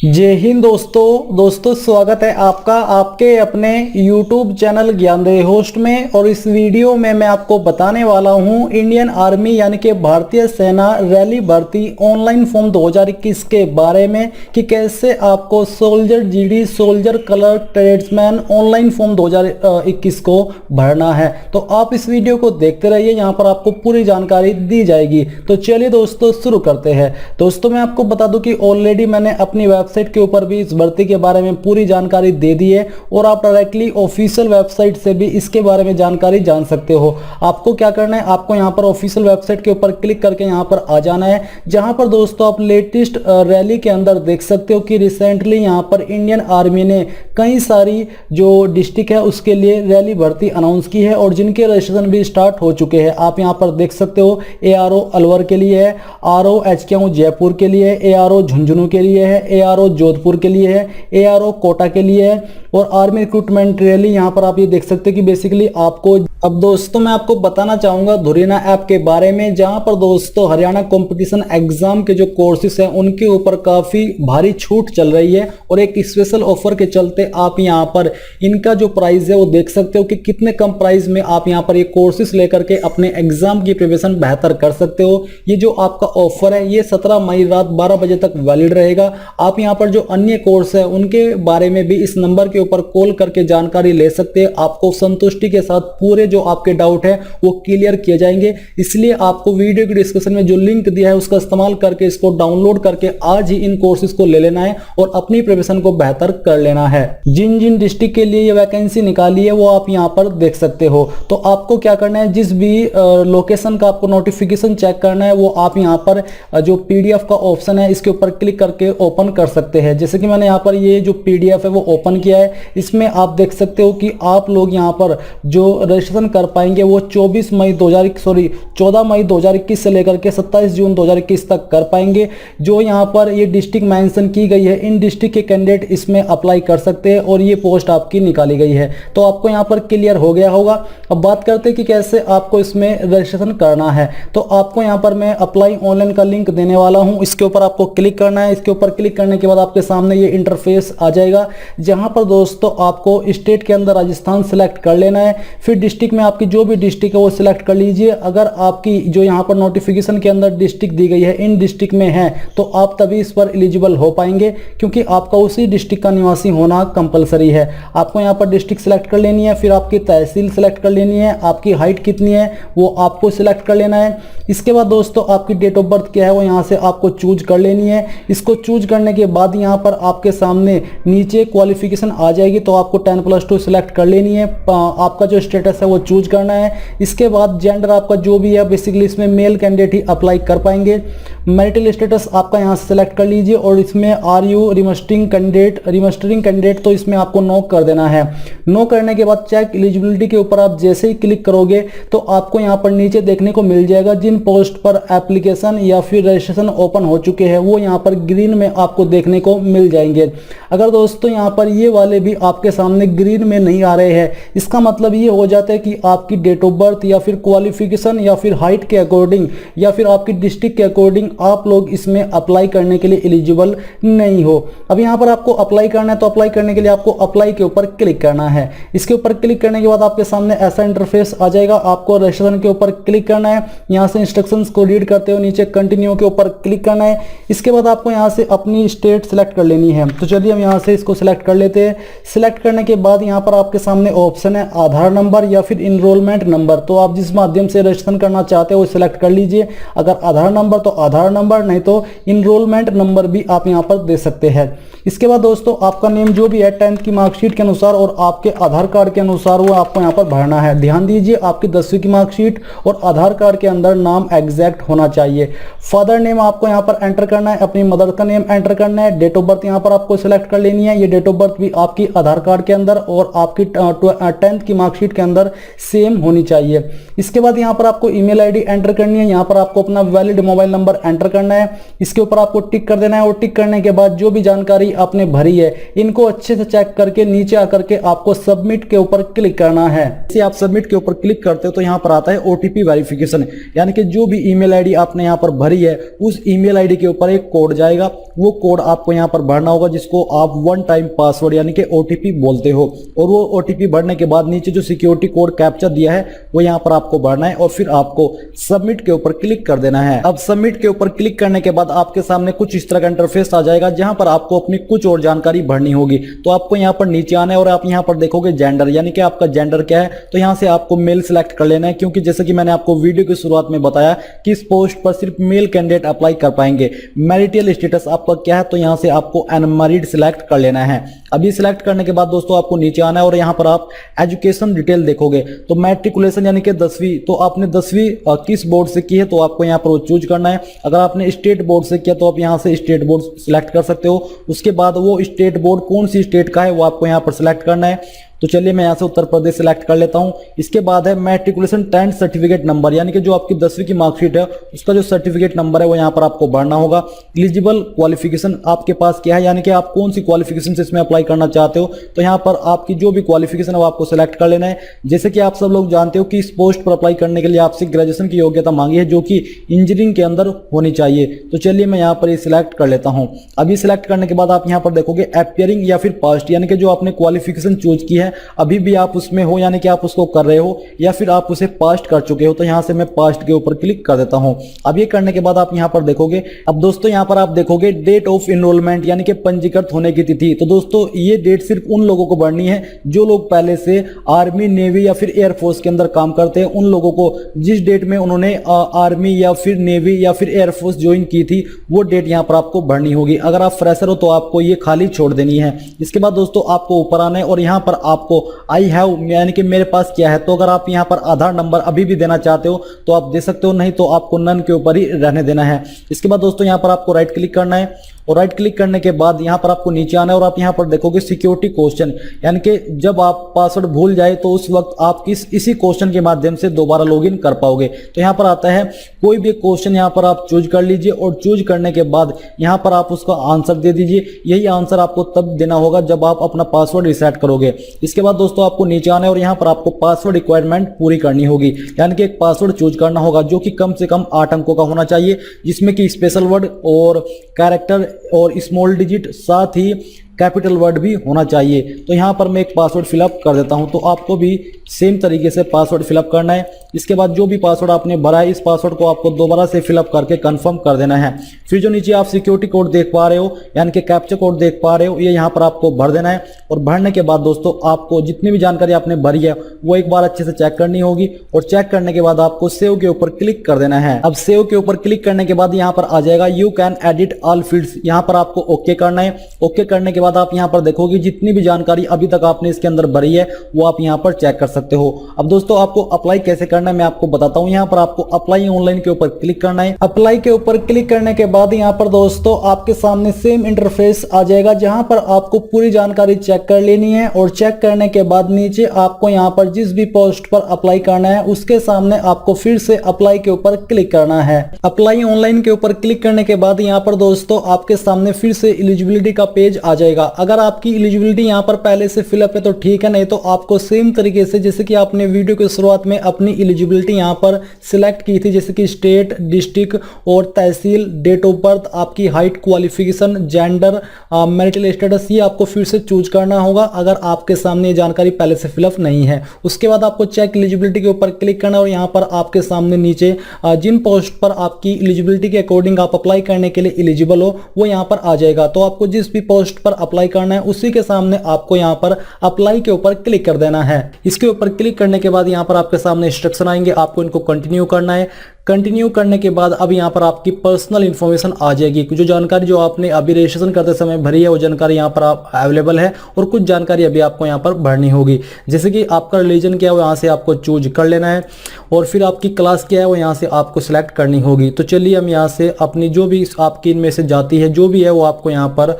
जय हिंद दोस्तों स्वागत है आपका आपके अपने YouTube चैनल ज्ञानदेह होस्ट में। और इस वीडियो में मैं आपको बताने वाला हूं इंडियन आर्मी यानी कि भारतीय सेना रैली भर्ती ऑनलाइन फॉर्म 2021 के बारे में कि कैसे आपको soldier GD soldier colour tradesman online form 2021 को भरना है। तो आप इस वीडियो को देखते रहिए, यहाँ पर आपको पूरी जानकारी दी जाएगी। तो चलिए दोस्तों शुरू करते हैं। दोस्तों मैं आपको बता दूं कि ऑलरेडी मैंने अपनी वेबसाइट के ऊपर भी इस भर्ती के बारे में पूरी जानकारी दे दी है और आप डायरेक्टली ऑफिशियल वेबसाइट से भी इसके बारे में जानकारी जान सकते हो। आपको क्या करना है, आपको यहाँ पर ऑफिशियल वेबसाइट के ऊपर क्लिक करके यहाँ पर आ जाना है, जहाँ पर दोस्तों आप लेटेस्ट रैली के अंदर देख सकते हो कि रिसेंटली यहाँ पर इंडियन आर्मी ने कई सारी जो डिस्ट्रिक्ट है उसके लिए रैली भर्ती अनाउंस की है और जिनके रजिस्ट्रेशन भी स्टार्ट हो चुके हैं। आप यहाँ पर देख सकते हो ARO अलवर के लिए है, RO HQ जयपुर के लिए है, ARO झुंझुनू के लिए है, ARO जोधपुर के लिए है, ARO कोटा के लिए है और आर्मी रिक्रूटमेंट रैली यहाँ पर आप ये देख सकते हैं कि बेसिकली आपको। अब दोस्तों मैं आपको बताना चाहूंगा धुरीना ऐप के बारे में, जहां पर दोस्तों हरियाणा कंपटीशन एग्जाम के जो कोर्सेज हैं उनके ऊपर काफी भारी छूट चल रही है और एक स्पेशल ऑफर के चलते आप यहां पर इनका जो प्राइस है वो देख सकते हो कि कितने कम प्राइस में आप यहां पर ये कोर्सेज लेकर के अपने एग्जाम की प्रिपरेशन बेहतर कर सकते हो। ये जो आपका ऑफर है ये 17 मई रात 12 बजे तक वैलिड रहेगा। आप यहाँ पर जो अन्य कोर्स है उनके बारे में भी इस नंबर के ऊपर कॉल करके जानकारी ले सकते हैं। आपको संतुष्टि के साथ पूरे जो आपके डाउट है वो क्लियर किए जाएंगे। इसलिए आपको वीडियो के डिस्क्रिप्शन में जो लिंक दिया है उसका इस्तेमाल करके इसको डाउनलोड करके आज ही इन कोर्सेज को ले लेना है और अपनी प्रिपरेशन को बेहतर कर लेना है। जिन जिन डिस्ट्रिक्ट के लिए ये वैकेंसी निकाली है वो आप यहाँ पर देख सकते हो। तो आपको क्या करना है, जिस भी लोकेशन का आपको नोटिफिकेशन चेक करना है वो आप यहाँ पर जो PDF का ऑप्शन है इसके ऊपर क्लिक करके ओपन कर सकते हैं। जैसे कि मैंने यहाँ पर ये जो PDF है वो ओपन किया है, इसमें आप देख सकते हो कि आप लोग यहाँ पर जो रजिस्ट्रेशन कर पाएंगे वो 14 मई 2021 से लेकर के 27 जून 2021 तक कर पाएंगे। जो यहाँ पर ये डिस्ट्रिक्ट मेंशन की गई है इन डिस्ट्रिक्ट के कैंडिडेट इसमें अप्लाई कर सकते हैं और ये पोस्ट आपकी निकाली गई है। तो आपको यहाँ पर क्लियर हो गया होगा। अब बात करते हैं कि कैसे आपको इसमें रजिस्ट्रेशन करना है। तो आपको यहाँ पर मैं अप्लाई ऑनलाइन का लिंक देने वाला हूँ, इसके ऊपर आपको क्लिक करना है। इसके ऊपर क्लिक करने के बाद आपके सामने ये इंटरफेस आ जाएगा, जहां पर दोस्तों आपको स्टेट के अंदर राजस्थान सिलेक्ट कर लेना है। फिर डिस्ट्रिक्ट में आपकी जो भी डिस्ट्रिक्ट है वो सिलेक्ट कर लीजिए। अगर आपकी जो यहाँ पर नोटिफिकेशन के अंदर डिस्ट्रिक्ट दी गई है इन डिस्ट्रिक्ट में है तो आप तभी इस पर एलिजिबल हो पाएंगे, क्योंकि आपका उसी डिस्ट्रिक्ट का निवासी होना कंपलसरी है। आपको यहाँ पर डिस्ट्रिक्ट सिलेक्ट कर लेनी है, फिर आपकी तहसील सिलेक्ट कर लेनी है, आपकी हाइट कितनी है वो आपको सिलेक्ट कर लेना है। इसके बाद दोस्तों आपकी डेट ऑफ बर्थ क्या है वो यहाँ से आपको चूज कर लेनी है। इसको चूज करने के बाद यहाँ पर आपके सामने नीचे क्वालिफिकेशन आ जाएगी, तो आपको 10+2 सिलेक्ट कर लेनी है। आपका जो स्टेटस है वो चूज करना है। इसके बाद जेंडर आपका जो भी है, बेसिकली इसमें मेल कैंडिडेट ही अप्लाई कर पाएंगे। मैरिटल स्टेटस आपका यहाँ से सिलेक्ट कर लीजिए और इसमें आर यू रिमस्टरिंग कैंडिडेट तो इसमें आपको नो कर देना है। नो करने के बाद चेक एलिजिबिलिटी के ऊपर आप जैसे ही क्लिक करोगे तो आपको यहाँ पर नीचे देखने को मिल जाएगा जिन पोस्ट पर एप्लीकेशन या फिर रजिस्ट्रेशन ओपन हो चुके हैं वो यहाँ पर ग्रीन में आपको देखने को मिल जाएंगे। अगर दोस्तों यहाँ पर ये वाले भी आपके सामने ग्रीन में नहीं आ रहे हैं, इसका मतलब ये हो जाता है कि आपकी डेट ऑफ बर्थ या फिर क्वालिफिकेशन या फिर हाइट के अकॉर्डिंग या फिर आपकी डिस्ट्रिक्ट के अकॉर्डिंग आप लोग इसमें अप्लाई करने के लिए एलिजिबल नहीं हो। अब यहाँ पर आपको अप्लाई करना है, तो अप्लाई करने के लिए आपको अप्लाई के ऊपर क्लिक करना है। इसके ऊपर क्लिक करने के बाद आपके सामने ऐसा इंटरफेस आ जाएगा। आपको रजिस्ट्रेशन के ऊपर क्लिक करना है, यहाँ से इंस्ट्रक्शंस को रीड करते हो नीचे कंटिन्यू के ऊपर क्लिक करना है। इसके बाद आपको यहाँ से अपनी स्टेट सिलेक्ट कर लेनी है। तो चलिए हम यहाँ से इसको सिलेक्ट कर लेते हैं। सिलेक्ट करने के बाद यहाँ पर आपके सामने ऑप्शन है आधार नंबर या फिर इनरोलमेंट नंबर। तो आप जिस माध्यम से रजिस्ट्रेशन करना चाहते हो वो सिलेक्ट कर लीजिए। अगर आधार नंबर तो आधार नंबर, नहीं तो इनरोलमेंट नंबर भी आप यहाँ पर दे सकते हैं। इसके बाद दोस्तों आपका नेम जो भी है 10th की मार्कशीट के अनुसार और आपके आधार कार्ड के अनुसार वो आपको यहाँ पर भरना है। ध्यान दीजिए आपकी 10वीं की मार्कशीट और आधार कार्ड के अंदर नाम एग्जैक्ट होना चाहिए। फादर नेम आपको यहाँ पर एंटर करना है, अपनी मदर का नेम एंटर करना है। डेट ऑफ बर्थ यहाँ पर आपको सिलेक्ट कर लेनी है। ये डेट ऑफ बर्थ भी आपकी आधार कार्ड के अंदर और आपकी 10th की मार्कशीट के अंदर सेम होनी चाहिए। इसके बाद यहाँ पर आपको ईमेल आईडी एंटर करनी है। यहाँ पर आपको अपना वैलिड मोबाइल नंबर एंटर करना है। इसके ऊपर आपको टिक कर देना है और टिक करने के बाद जो भी जानकारी आपने भरी है इनको अच्छे से चेक करके नीचे आकर के आपको सबमिट के ऊपर क्लिक करना है। जैसे आप सबमिट के ऊपर क्लिक करते हो तो यहाँ पर आता है OTP वेरिफिकेशन, यानी कि जो भी ईमेल आईडी आपने यहाँ पर भरी है उस ईमेल आईडी के ऊपर एक कोड जाएगा। वो कोड आपको यहाँ पर भरना होगा, जिसको आप वन टाइम पासवर्ड यानी कि OTP बोलते हो। और वो OTP भरने के बाद नीचे जो सिक्योरिटी कोड कैप्चा दिया है वो यहाँ पर आपको भरना है और फिर आपको सबमिट के ऊपर क्लिक कर देना है। अब सबमिट के ऊपर क्लिक करने के बाद आपके सामने कुछ इस तरह का इंटरफेस आ जाएगा, जहां पर आपको अपनी कुछ और जानकारी भरनी होगी। तो आपको यहाँ पर नीचे आना है और आप यहाँ पर देखोगे जेंडर, यानी कि आपका जेंडर क्या है। तो यहाँ से आपको मेल सिलेक्ट कर लेना है, क्योंकि जैसे कि मैंने आपको वीडियो की शुरुआत में बताया कि इस पोस्ट पर सिर्फ मेल कैंडिडेट अप्लाई कर पाएंगे। मैरिटल स्टेटस आपका क्या है, तो यहाँ से आपको अनमैरिड सिलेक्ट कर लेना है। अभी सिलेक्ट करने के बाद दोस्तों आपको नीचे आना है और यहाँ पर आप एजुकेशन डिटेल देखोगे। तो मैट्रिकुलेशन यानी कि 10वीं, तो आपने 10वीं किस बोर्ड से की है तो आपको यहाँ पर वो चूज करना है। अगर आपने स्टेट बोर्ड से किया तो आप यहाँ से स्टेट बोर्ड सिलेक्ट कर सकते हो। उसके बाद वो स्टेट बोर्ड कौन सी स्टेट का है वो आपको यहाँ पर सिलेक्ट करना है। तो चलिए मैं यहाँ से उत्तर प्रदेश सिलेक्ट कर लेता हूँ। इसके बाद है मैट्रिकुलेशन 10th सर्टिफिकेट नंबर, यानी कि जो आपकी 10वीं की मार्कशीट है उसका जो सर्टिफिकेट नंबर है वो यहाँ पर आपको भरना होगा। एलिजिबल क्वालिफिकेशन आपके पास क्या है, यानी कि आप कौन सी क्वालिफिकेशन से इसमें अप्लाई करना चाहते हो। तो यहाँ पर आपकी जो भी क्वालिफिकेशन है वो आपको सिलेक्ट कर लेना है। जैसे कि आप सब लोग जानते हो कि इस पोस्ट पर अप्लाई करने के लिए आपसे ग्रेजुएशन की योग्यता मांगी है, जो कि इंजीनियरिंग के अंदर होनी चाहिए। तो चलिए मैं यहाँ पर ये सिलेक्ट कर लेता हूँ। अभी सिलेक्ट करने के बाद आप यहाँ पर देखोगे अपियरिंग या फिर पास्ट, यानी कि जो आपने क्वालिफिकेशन चूज की है अभी भी आप उसमें हो, यानी कि आप उसको कर रहे हो या फिर आप उसे पास्ट कर चुके हो। तो यहां से मैं पास्ट के ऊपर क्लिक कर देता हूं। अब ये करने के बाद आप यहां पर देखोगे, अब दोस्तों यहां पर आप देखोगे डेट ऑफ इनरोलमेंट, यानी कि पंजीकृत होने की तिथि। तो दोस्तों ये डेट सिर्फ उन लोगों को भरनी है जो लोग पहले से आर्मी, नेवी या फिर एयरफोर्स के अंदर काम करते हैं। उन लोगों को जिस डेट में उन्होंने आर्मी या फिर नेवी या फिर एयरफोर्स ज्वाइन की थी वो डेट यहां पर आपको भरनी होगी। अगर आप फ्रेशर हो तो आपको ये खाली छोड़ देनी है। इसके बाद दोस्तों आपको ऊपर आना है और यहां पर आपको आई हैव, यानी कि मेरे पास क्या है। तो अगर आप यहां पर आधार नंबर अभी भी देना चाहते हो तो आप दे सकते हो, नहीं तो आपको नन के ऊपर ही रहने देना है। इसके बाद दोस्तों यहां पर आपको राइट क्लिक करना है और राइट क्लिक करने के बाद यहां पर आपको नीचे आना है और आप यहां पर देखोगे सिक्योरिटी क्वेश्चन, यानी कि जब आप पासवर्ड भूल जाए तो उस वक्त आप इसी क्वेश्चन के माध्यम से दोबारा लॉगिन कर पाओगे। तो यहां पर आता है कोई भी क्वेश्चन यहां पर आप चूज कर लीजिए और चूज करने के बाद यहां पर आप उसका आंसर दे दीजिए। यही आंसर आपको तब देना होगा जब आप अपना पासवर्ड रिसेट करोगे। इसके बाद दोस्तों आपको नीचे आना है और यहां पर आपको पासवर्ड रिक्वायरमेंट पूरी करनी होगी, यानी कि एक पासवर्ड चूज करना होगा जो कि कम से कम 8 अंकों का होना चाहिए, जिसमें कि स्पेशल वर्ड और कैरेक्टर और स्मॉल डिजिट, साथ ही कैपिटल वर्ड भी होना चाहिए। तो यहाँ पर मैं एक पासवर्ड फिलअप कर देता हूँ। तो आपको भी सेम तरीके से पासवर्ड फिलअप करना है। इसके बाद जो भी पासवर्ड आपने भरा है इस पासवर्ड को आपको दोबारा से फिलअप करके कंफर्म कर देना है। फिर जो नीचे आप सिक्योरिटी कोड देख पा रहे हो, यानी कि कैप्चा कोड देख पा रहे हो, ये यहाँ पर आपको भर देना है। और भरने के बाद दोस्तों आपको जितनी भी जानकारी आपने भरी है वो एक बार अच्छे से चेक करनी होगी और चेक करने के बाद आपको सेव के ऊपर क्लिक कर देना है। अब सेव के ऊपर क्लिक करने के बाद यहाँ पर आ जाएगा you can edit all fields, यहाँ पर आपको ओके करना है। ओके करने के बाद आप यहाँ पर देखोगे जितनी भी जानकारी अभी तक आपने इसके अंदर भरी है वो आप यहाँ पर चेक कर सकते हो। अब दोस्तों आपको अप्लाई कैसे करना है मैं आपको बताता हूँ। यहाँ पर आपको अप्लाई ऑनलाइन के ऊपर क्लिक करना है। अप्लाई के ऊपर क्लिक करने के बाद यहाँ पर दोस्तों आपके सामने सेम इंटरफेस आ जाएगा, जहां पर आपको पूरी जानकारी चेक कर लेनी है। और चेक करने के बाद नीचे आपको यहाँ पर जिस भी पोस्ट पर अप्लाई करना है उसके सामने आपको फिर से अप्लाई के ऊपर क्लिक करना है। अप्लाई ऑनलाइन के ऊपर क्लिक करने के बाद यहाँ पर दोस्तों आपके सामने फिर से एलिजिबिलिटी का पेज आ जाएगा। अगर आपकी एलिजिबिलिटी यहाँ पर पहले से फिलअप है तो ठीक है, नहीं तो आपको सेम तरीके से जैसे कि आपने वीडियो की शुरुआत में अपनी एलिजिबिलिटी यहाँ पर सिलेक्ट की थी, जैसे कि स्टेट, डिस्ट्रिक्ट और तहसील, डेट ऑफ बर्थ, आपकी height, qualification, gender, marital status, ये आपको फिर से चूज करना होगा अगर आपके सामने ये जानकारी पहले से फिलअप नहीं है। उसके बाद आपको चेक एलिजिबिलिटी के ऊपर क्लिक करना और यहाँ पर आपके सामने नीचे जिन पोस्ट पर आपकी एलिजिबिलिटी के अकॉर्डिंग आप अप्लाई करने के लिए एलिजिबल हो वो यहाँ पर आ जाएगा। तो आपको जिस भी पोस्ट पर अप्लाई करना है उसी के सामने आपको यहाँ पर अप्लाई के ऊपर क्लिक कर देना है। इसके ऊपर क्लिक करने के बाद यहाँ पर आपके सामने इंस्ट्रक्शन आएंगे, आपको इनको कंटिन्यू करना है। कंटिन्यू करने के बाद अब यहाँ पर आपकी पर्सनल इन्फॉर्मेशन आ जाएगी। जो जानकारी जो आपने अभी रजिस्ट्रेशन करते समय भरी है वो जानकारी यहाँ पर आप अवेलेबल है और कुछ जानकारी अभी आपको यहाँ पर भरनी होगी, जैसे कि आपका रिलीजन क्या है वो यहाँ से आपको चूज कर लेना है और फिर आपकी क्लास क्या है वो यहाँ से आपको सिलेक्ट करनी होगी। तो चलिए हम यहाँ से अपनी जो भी आपकी इनमें से जाती है जो भी है वो आपको यहाँ पर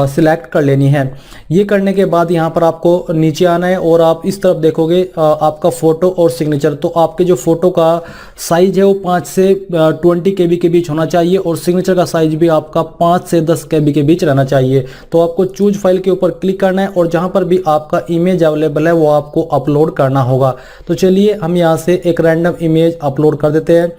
सिलेक्ट कर लेनी है। ये करने के बाद यहाँ पर आपको नीचे आना है और आप इस तरफ देखोगे आपका फोटो और सिग्नेचर। तो आपके जो फोटो का साइज है वो 5 से 20 KB के बीच होना चाहिए और सिग्नेचर का साइज भी आपका 5 से 10 KB के बीच रहना चाहिए। तो आपको चूज फाइल के ऊपर क्लिक करना है और जहां पर भी आपका इमेज अवेलेबल है वो आपको अपलोड करना होगा। तो चलिए हम यहां से एक रैंडम इमेज अपलोड कर देते हैं।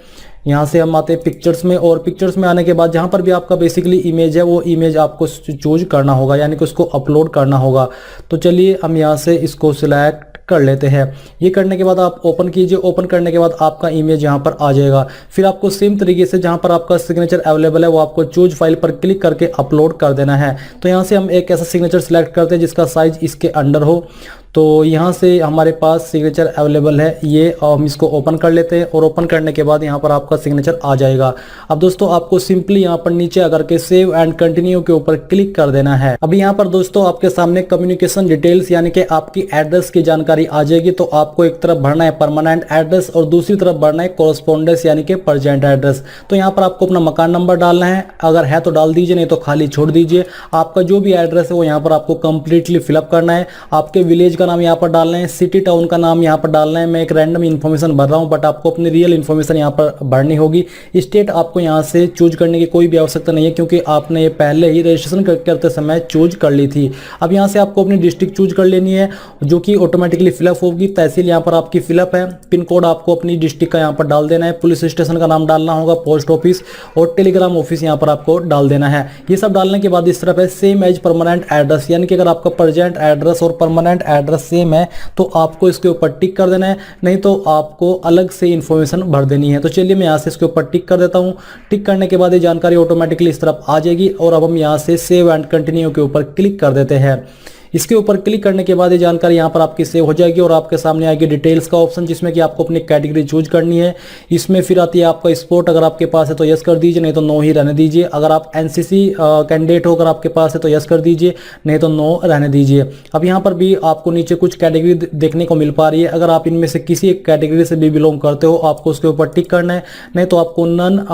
यहाँ से हम आते हैं पिक्चर्स में, और पिक्चर्स में आने के बाद जहाँ पर भी आपका बेसिकली इमेज है वो इमेज आपको चूज करना होगा, यानी कि उसको अपलोड करना होगा। तो चलिए हम यहाँ से इसको सिलेक्ट कर लेते हैं। ये करने के बाद आप ओपन कीजिए। ओपन करने के बाद आपका इमेज यहाँ पर आ जाएगा। फिर आपको सेम तरीके से जहाँ पर आपका सिग्नेचर अवेलेबल है वो आपको चूज फाइल पर क्लिक करके अपलोड कर देना है। तो यहाँ से हम एक ऐसा सिग्नेचर सिलेक्ट करते हैं जिसका साइज इसके अंडर हो। तो यहाँ से हमारे पास सिग्नेचर अवेलेबल है, ये हम इसको ओपन कर लेते हैं, और ओपन करने के बाद यहाँ पर आपका सिग्नेचर आ जाएगा। अब दोस्तों आपको सिंपली यहाँ पर नीचे आकर के सेव एंड कंटिन्यू के ऊपर क्लिक कर देना है। अभी यहाँ पर दोस्तों आपके सामने कम्युनिकेशन डिटेल्स यानी कि आपकी एड्रेस की जानकारी आ जाएगी। तो आपको एक तरफ भरना है परमानेंट एड्रेस और दूसरी तरफ भरना है कॉरेस्पॉन्डेंस यानी कि प्रेजेंट एड्रेस। तो यहाँ पर आपको अपना मकान नंबर डालना है, अगर है तो डाल दीजिए, नहीं तो खाली छोड़ दीजिए। आपका जो भी एड्रेस है वो यहाँ पर आपको कंप्लीटली फिलअप करना है। आपके विलेज नाम यहाँ पर डालना है, सिटी टाउन का नाम यहाँ पर डालना है। मैं एक रैंडम इन्फॉर्मेशन भर रहा हूँ, बट आपको अपनी रियल इन्फॉर्मेशन यहाँ पर भरनी होगी। स्टेट आपको यहाँ से चूज करने की कोई भी आवश्यकता नहीं है, क्योंकि आपने ये पहले ही रजिस्ट्रेशन करते समय चूज कर ली थी। अब यहाँ से आपको अपनी डिस्ट्रिक्ट चूज कर लेनी है, जो कि ऑटोमेटिकली फिलअप होगी। तहसील यहाँ पर आपकी फिलअप है। पिन कोड आपको अपनी डिस्ट्रिक्ट का यहाँ पर डाल देना है। पुलिस स्टेशन का नाम डालना होगा, पोस्ट ऑफिस और टेलीग्राम ऑफिस यहाँ पर आपको डाल देना है। ये सब डालने के बाद इस तरफ है सेम एज परमानेंट एड्रेस, यानी कि अगर आपका प्रेजेंट एड्रेस और परमानेंट एड्रेस सेम है तो आपको इसके ऊपर टिक कर देना है, नहीं तो आपको अलग से इंफॉर्मेशन भर देनी है। तो चलिए मैं यहाँ से इसके ऊपर टिक कर देता हूँ। टिक करने के बाद ये जानकारी ऑटोमेटिकली इस तरफ आ जाएगी, और अब हम यहाँ से सेव एंड कंटिन्यू के ऊपर क्लिक कर देते हैं। इसके ऊपर क्लिक करने के बाद ये जानकारी यहाँ पर आपकी सेव हो जाएगी, और आपके सामने आएगी डिटेल्स का ऑप्शन, जिसमें कि आपको अपनी कैटेगरी चूज करनी है। इसमें फिर आती है आपका स्पोर्ट, अगर आपके पास है तो यस कर दीजिए, नहीं तो नो ही रहने दीजिए। अगर आप एनसीसी कैंडिडेट हो, अगर आपके पास है तो यस कर दीजिए, नहीं तो नो रहने दीजिए। अब यहाँ पर भी आपको नीचे कुछ कैटेगरी देखने को मिल पा रही है। अगर आप इनमें से किसी एक कैटेगरी से भी बिलोंग करते हो, आपको उसके ऊपर टिक करना है, नहीं तो आपको नन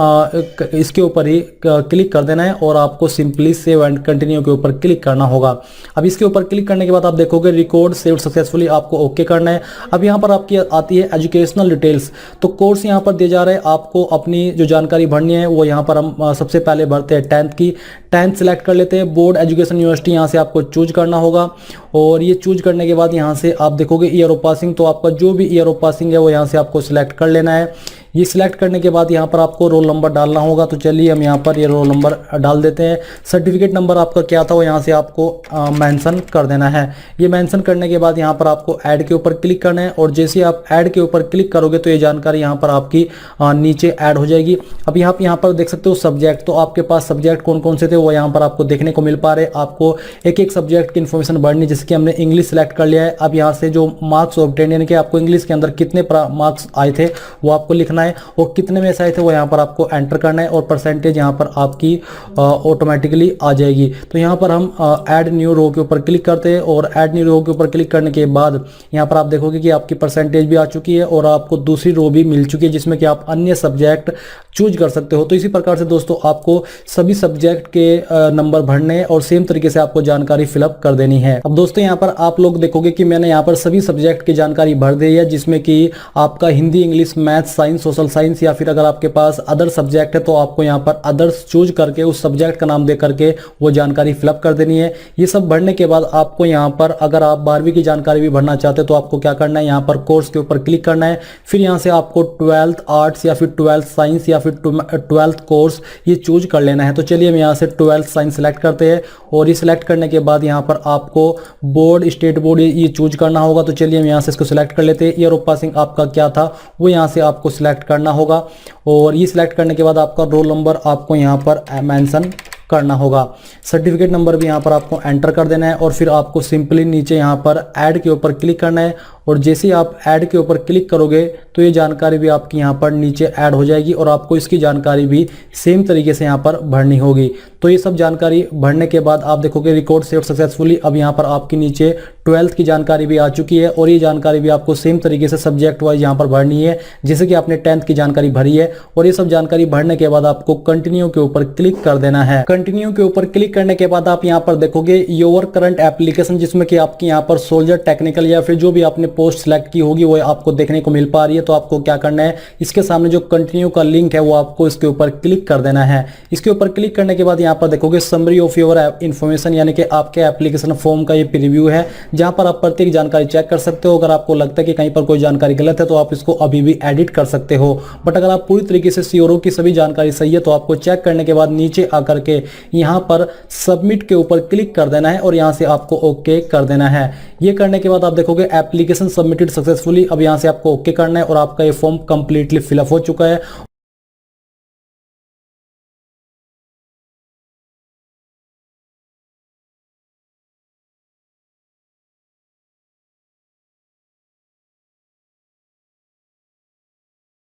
इसके ऊपर ही क्लिक कर देना है, और आपको सिंपली सेव एंड कंटिन्यू के ऊपर क्लिक करना होगा। अब इसके ऊपर क्लिक करने के बाद आप देखोगे रिकॉर्ड सेव्ड सक्सेसफुली, आपको ओके करना है। अब यहाँ पर आपकी आती है एजुकेशनल डिटेल्स। तो कोर्स यहाँ पर दिए जा रहे हैं, आपको अपनी जो जानकारी भरनी है वो यहाँ पर हम सबसे पहले भरते हैं 10th की। 10th सिलेक्ट कर लेते हैं। बोर्ड एजुकेशन यूनिवर्सिटी यहाँ से आपको चूज करना होगा, और ये चूज करने के बाद यहाँ से आप देखोगे ईयर ऑफ पासिंग। तो आपका जो भी ईयर ऑफ पासिंग है वो यहाँ से आपको सिलेक्ट कर लेना है। ये सिलेक्ट करने के बाद यहाँ पर आपको रोल नंबर डालना होगा। तो चलिए हम यहाँ पर ये रोल नंबर डाल देते हैं। सर्टिफिकेट नंबर आपका क्या था वो यहाँ से आपको मेंशन कर देना है। ये मेंशन करने के बाद यहाँ पर आपको ऐड के ऊपर क्लिक करना है, और जैसे ही आप ऐड के ऊपर क्लिक करोगे तो ये जानकारी यहाँ पर आपकी नीचे ऐड हो जाएगी। अब यहाँ पर देख सकते हो सब्जेक्ट, तो आपके पास सब्जेक्ट कौन कौन से थे वो यहाँ पर आपको देखने को मिल पा रहे हैं। आपको एक एक सब्जेक्ट की इन्फॉर्मेशन भरनी, जैसे कि हमने इंग्लिश सेलेक्ट कर लिया है। अब यहाँ से जो मार्क्स ऑब्टेन, यानी कि आपको इंग्लिश के अंदर कितने मार्क्स आए थे वो आपको लिखना है, और कितने में से आए थे वो यहाँ पर आपको एंटर करना है, और परसेंटेज यहाँ पर आपकी ऑटोमेटिकली आ जाएगी। तो यहाँ पर हम ऐड न्यू रो के ऊपर क्लिक करते हैं, और ऐड न्यू रो के ऊपर क्लिक करने के बाद यहाँ पर आप देखोगे कि आपकी परसेंटेज भी आ चुकी है, और आपको दूसरी रो भी मिल चुकी है जिसमें कि आप अन्य सब्जेक्ट चूज कर सकते हो। तो इसी प्रकार से दोस्तों आपको सभी सब्जेक्ट के नंबर भरने और सेम तरीके से आपको जानकारी फिलअप कर देनी है। अब दोस्तों यहाँ पर आप लोग देखोगे कि मैंने यहाँ पर सभी सब्जेक्ट की जानकारी भर दी है, जिसमें कि आपका Hindi, English, math, science, social science, या फिर अगर आपके पास अदर सब्जेक्ट है तो आपको यहाँ पर अदर्स चूज करके उस सब्जेक्ट का नाम दे करके वो जानकारी फिलअप कर देनी है। ये सब भरने के बाद आपको यहाँ पर अगर आप 12वीं की जानकारी भी भरना चाहते हो तो आपको क्या करना है, यहाँ पर कोर्स के ऊपर क्लिक करना है। फिर यहाँ से आपको 12th आर्ट्स या फिर 12th साइंस या फिर 12th कोर्स ये चूज कर लेना है। तो चलिए हम यहाँ से 12th साइंस सेलेक्ट करते हैं, और ये सिलेक्ट करने के बाद यहाँ पर आपको बोर्ड, स्टेट बोर्ड ये चूज करना होगा। तो चलिए हम यहाँ से इसको सिलेक्ट कर लेते हैं। ईयर ऑफ पासिंग आपका क्या था वो यहाँ से आपको सिलेक्ट करना होगा, और ये सिलेक्ट करने के बाद आपका रोल नंबर आपको यहाँ पर मेंशन करना होगा। सर्टिफिकेट नंबर भी यहाँ पर आपको एंटर कर देना है, और फिर आपको सिंपली नीचे यहाँ पर ऐड के ऊपर क्लिक करना है, और जैसे ही आप ऐड के ऊपर क्लिक करोगे तो ये जानकारी भी आपकी यहाँ पर नीचे ऐड हो जाएगी, और आपको इसकी जानकारी भी सेम तरीके से यहाँ पर भरनी होगी। तो ये सब जानकारी भरने के बाद आप देखोगे रिकॉर्ड सेव सक्सेसफुली। अब यहाँ पर आपकी नीचे 12th की जानकारी भी आ चुकी है, और ये जानकारी भी आपको सेम तरीके से सब्जेक्ट वाइज यहाँ पर भरनी है, जैसे कि आपने 10th की जानकारी भरी है। और ये सब जानकारी भरने के बाद आपको कंटिन्यू के ऊपर क्लिक कर देना है। कंटिन्यू के ऊपर क्लिक करने के बाद आप यहाँ पर देखोगे योर करंट एप्लीकेशन, जिसमें कि आपकी यहाँ पर सोल्जर टेक्निकल या फिर जो भी आपने पोस्ट सेलेक्ट की होगी वो आपको देखने को मिल पा रही है। तो आपको क्या करना है, इसके सामने जो कंटिन्यू का लिंक है वो आपको इसके ऊपर क्लिक कर देना है। इसके ऊपर क्लिक करने के बाद यहाँ पर देखोगे समरी ऑफ योर इन्फॉर्मेशन, यानी कि आपके एप्लीकेशन फॉर्म का ये प्रीव्यू है, जहां पर आप प्रत्येक जानकारी चेक कर सकते हो। अगर आपको लगता है कि कहीं पर कोई जानकारी गलत है तो आप इसको अभी भी एडिट कर सकते हो, बट अगर आप पूरी तरीके से श्योर हो कि सभी जानकारी सही है तो आपको चेक करने के बाद नीचे आकर के यहाँ पर सबमिट के ऊपर क्लिक कर देना है और यहाँ से आपको ओके कर देना है। ये करने के बाद आप देखोगे एप्लीकेशन सबमिटेड सक्सेसफुली। अब यहाँ से आपको ओके करना है और आपका ये फॉर्म कंप्लीटली फिलअप हो चुका है।